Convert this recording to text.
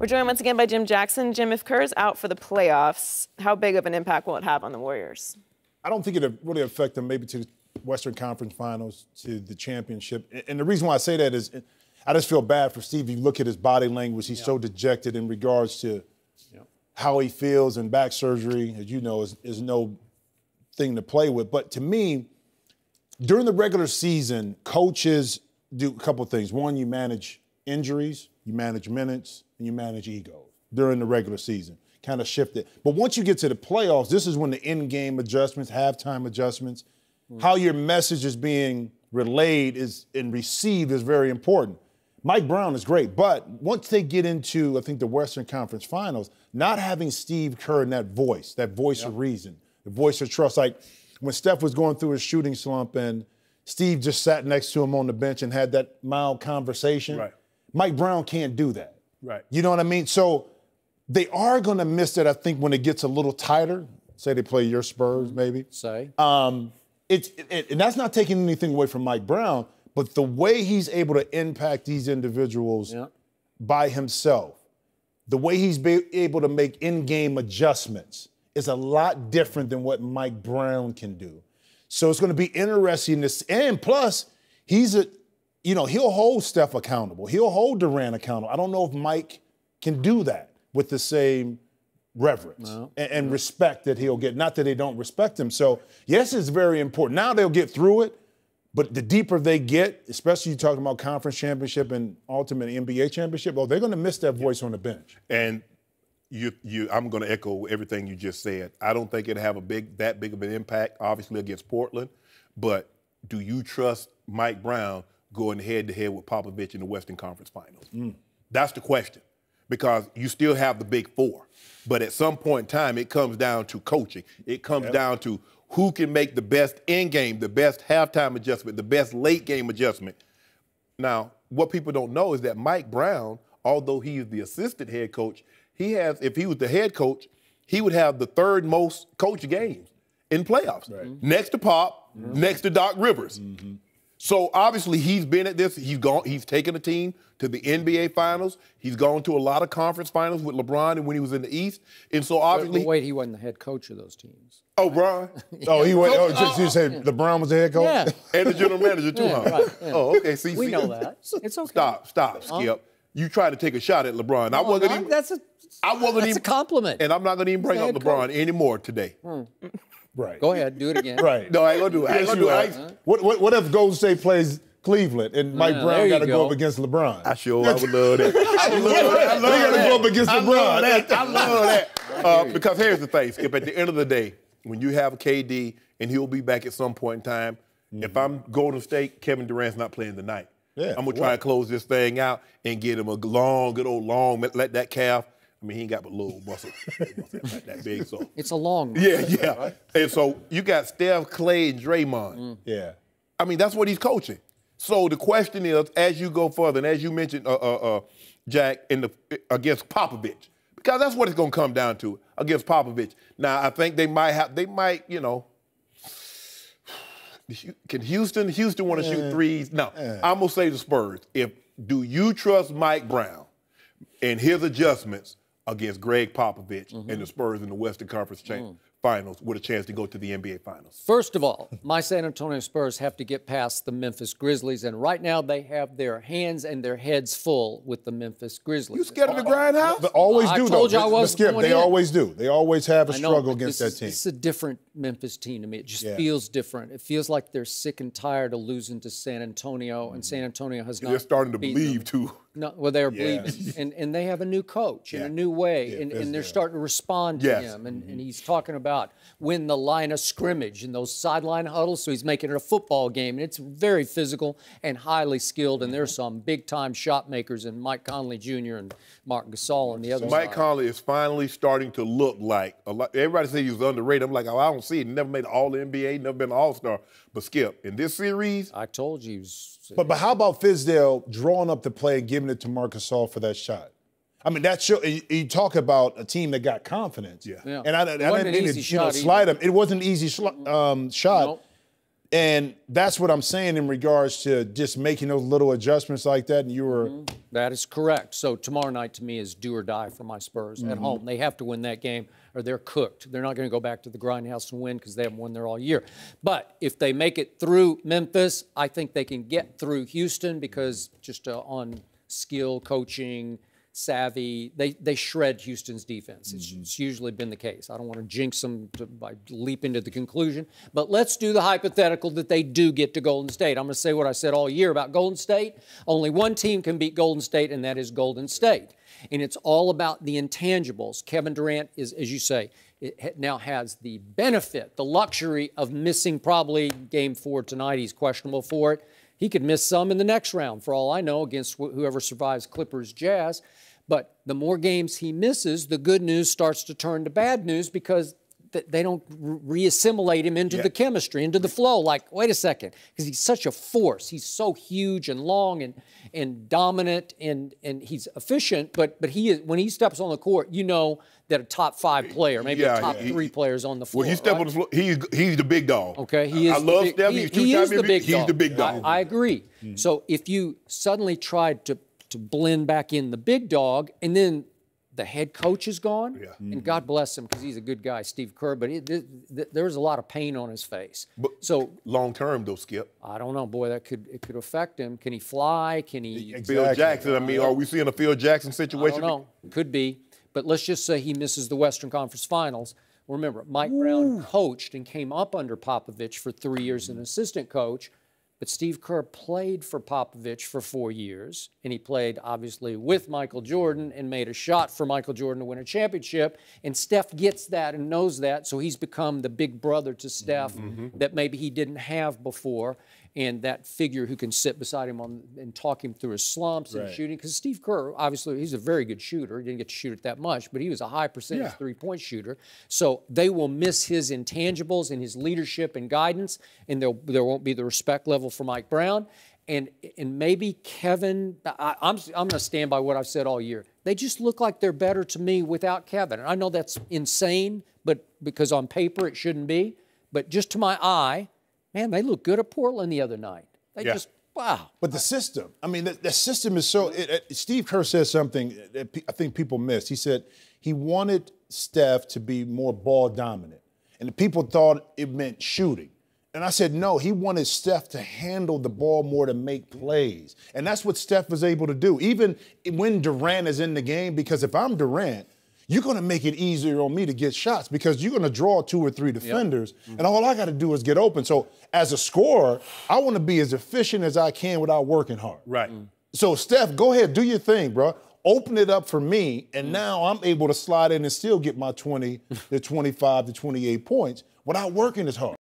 We're joined once again by Jim Jackson. Jim, if Kerr's out for the playoffs, how big of an impact will it have on the Warriors? I don't think it'll really affect them maybe to the Western Conference Finals, to the championship. And the reason why I say that is I just feel bad for Steve. You look at his body language, he's so dejected in regards to how he feels, and back surgery, as you know, is no thing to play with. But to me, during the regular season, coaches do a couple of things. One, you manage injuries, you manage minutes, and you manage egos during the regular season. Kind of shift it. But once you get to the playoffs, this is when the in-game adjustments, halftime adjustments, how your message is being relayed and received is very important. Mike Brown is great, but once they get into, I think, the Western Conference Finals, not having Steve Kerr and that voice of reason, the voice of trust, like when Steph was going through his shooting slump and Steve just sat next to him on the bench and had that mild conversation. Right. Mike Brown can't do that. Right. You know what I mean? So they are going to miss it, I think, when it gets a little tighter. Say they play your Spurs, maybe. And that's not taking anything away from Mike Brown, but the way he's able to impact these individuals by himself, the way he's able to make in-game adjustments is a lot different than what Mike Brown can do. So it's going to be interesting. And plus, he'll hold Steph accountable. He'll hold Durant accountable. I don't know if Mike can do that with the same reverence and respect that he'll get. Not that they don't respect him. So, yes, it's very important. Now they'll get through it, but the deeper they get, especially you talking about conference championship and ultimate NBA championship, they're going to miss that voice on the bench. And I'm going to echo everything you just said. I don't think it'll have that big of an impact, obviously, against Portland. But do you trust Mike Brown going head-to-head with Popovich in the Western Conference Finals? That's the question, because you still have the big four. But at some point in time, it comes down to coaching. It comes down to who can make the best in-game, the best halftime adjustment, the best late-game adjustment. Now, what people don't know is that Mike Brown, although he is the assistant head coach, if he was the head coach, he would have the third most coach games in playoffs. Right. Next to Pop, next to Doc Rivers. So obviously he's been at this. He's taken a team to the NBA Finals. He's gone to a lot of conference finals with LeBron and when he was in the East. And so obviously, wait, he wasn't the head coach of those teams. Oh, Brian? He went. You say LeBron was the head coach? Yeah. And the general manager too, huh? Right, yeah. Oh, okay. See, we know that. It's okay. Stop, Skip. You tried to take a shot at LeBron. That's a compliment. And I'm not going to even bring up LeBron anymore today. Right. Go ahead, do it again. Right. No, I ain't going to do it. I ain't going to do it. What if Golden State plays Cleveland and Mike Brown got to go up against LeBron? I would love that. I would love that. They got to go up against LeBron. I love that. Because here's the thing, Skip. At the end of the day, when you have KD and he'll be back at some point in time, if I'm Golden State, Kevin Durant's not playing tonight. Yeah, I'm going to try to close this thing out and get him a good old long, let that calf. I mean, he ain't got but little muscle like that big, so. It's a long muscle. Yeah. Right? And so you got Steph, Clay, and Draymond. Yeah. I mean, that's what he's coaching. So the question is, as you go further, and as you mentioned, Jack, against Popovich, because that's what it's going to come down to, against Popovich. Now, I think they might, can Houston want to shoot threes? No. I'm going to say the Spurs. Do you trust Mike Brown and his adjustments against Gregg Popovich and the Spurs in the Western Conference Finals with a chance to go to the NBA Finals? First of all, my San Antonio Spurs have to get past the Memphis Grizzlies, and right now they have their hands and their heads full with the Memphis Grizzlies. You scared of the grindhouse? They always do, though. I told you I wasn't Skip, going they in. always do. They always have a struggle against that team. It's a different Memphis team to me. It just feels different. It feels like they're sick and tired of losing to San Antonio, and San Antonio has not. They're starting to them. believe, too. No, well, they're bleeding, and they have a new coach and a new way, and they're starting to respond to him, and he's talking about when the line of scrimmage and those sideline huddles, so he's making it a football game, and it's very physical and highly skilled, and there's some big-time shot makers in Mike Conley Jr. and Mark Gasol and the other Mike Conley is finally starting to look like a lot. Everybody says he was underrated. I'm like, oh, I don't see it. He never made an All-NBA, never been an All-Star. But Skip, in this series, I told you. But how about Fizdale drawing up the play and giving it to Marc Gasol for that shot? I mean, that you talk about a team that got confidence. Yeah. And I didn't mean to slide him. It wasn't an easy shot. Nope. And that's what I'm saying in regards to just making those little adjustments like that. And you were. That is correct. So tomorrow night to me is do or die for my Spurs at home. They have to win that game or they're cooked. They're not going to go back to the grindhouse and win because they haven't won there all year. But if they make it through Memphis, I think they can get through Houston because just on skill, coaching, savvy, they shred Houston's defense. It's usually been the case. I don't want to jinx them by leaping to the conclusion, but let's do the hypothetical that they do get to Golden State. I'm going to say what I said all year about Golden State. Only one team can beat Golden State, and that is Golden State. And it's all about the intangibles. Kevin Durant is, as you say, it now has the benefit, the luxury of missing probably Game 4 tonight. He's questionable for it. He could miss some in the next round, for all I know, against whoever survives Clippers Jazz. But the more games he misses, the good news starts to turn to bad news because they don't re-assimilate him into the chemistry, into the flow. Like, wait a second, because he's such a force. He's so huge and long and dominant and he's efficient. But he is, when he steps on the court, you know that a top 5 player, maybe a top 3 players on the floor. When he steps on the floor, he's the big dog. Okay, he is. I love Steph. He's the big dog. He's the big dog. I agree. So if you suddenly tried to blend back in the big dog, and then the head coach is gone, and God bless him because he's a good guy, Steve Kerr, but there's a lot of pain on his face. But so long term, though, Skip. I don't know, boy. It could affect him. Can he fly? Can he? Exactly. Phil Jackson. I mean, are we seeing a Phil Jackson situation? I don't know. Could be. But let's just say he misses the Western Conference Finals. Remember, Mike Brown coached and came up under Popovich for 3 years as an assistant coach. But Steve Kerr played for Popovich for 4 years, and he played, obviously, with Michael Jordan and made a shot for Michael Jordan to win a championship. And Steph gets that and knows that, so he's become the big brother to Steph that maybe he didn't have before, and that figure who can sit beside him and talk him through his slumps and shooting. Because Steve Kerr, obviously, he's a very good shooter. He didn't get to shoot it that much, but he was a high percentage three-point shooter. So they will miss his intangibles and his leadership and guidance, and there won't be the respect level for Mike Brown. And maybe Kevin, I'm going to stand by what I've said all year. They just look like they're better to me without Kevin. And I know that's insane, but because on paper it shouldn't be. But just to my eye, man, they look good at Portland the other night. They just, wow. But the system, I mean, the system is so, Steve Kerr said something that I think people missed. He said he wanted Steph to be more ball dominant. And the people thought it meant shooting. And I said, no, he wanted Steph to handle the ball more to make plays. And that's what Steph was able to do, even when Durant is in the game, because if I'm Durant, you're going to make it easier on me to get shots because you're going to draw 2 or 3 defenders, and all I got to do is get open. So as a scorer, I want to be as efficient as I can without working hard. Right. So, Steph, go ahead, do your thing, bro. Open it up for me, and now I'm able to slide in and still get my 20 to 25 to 28 points without working as hard.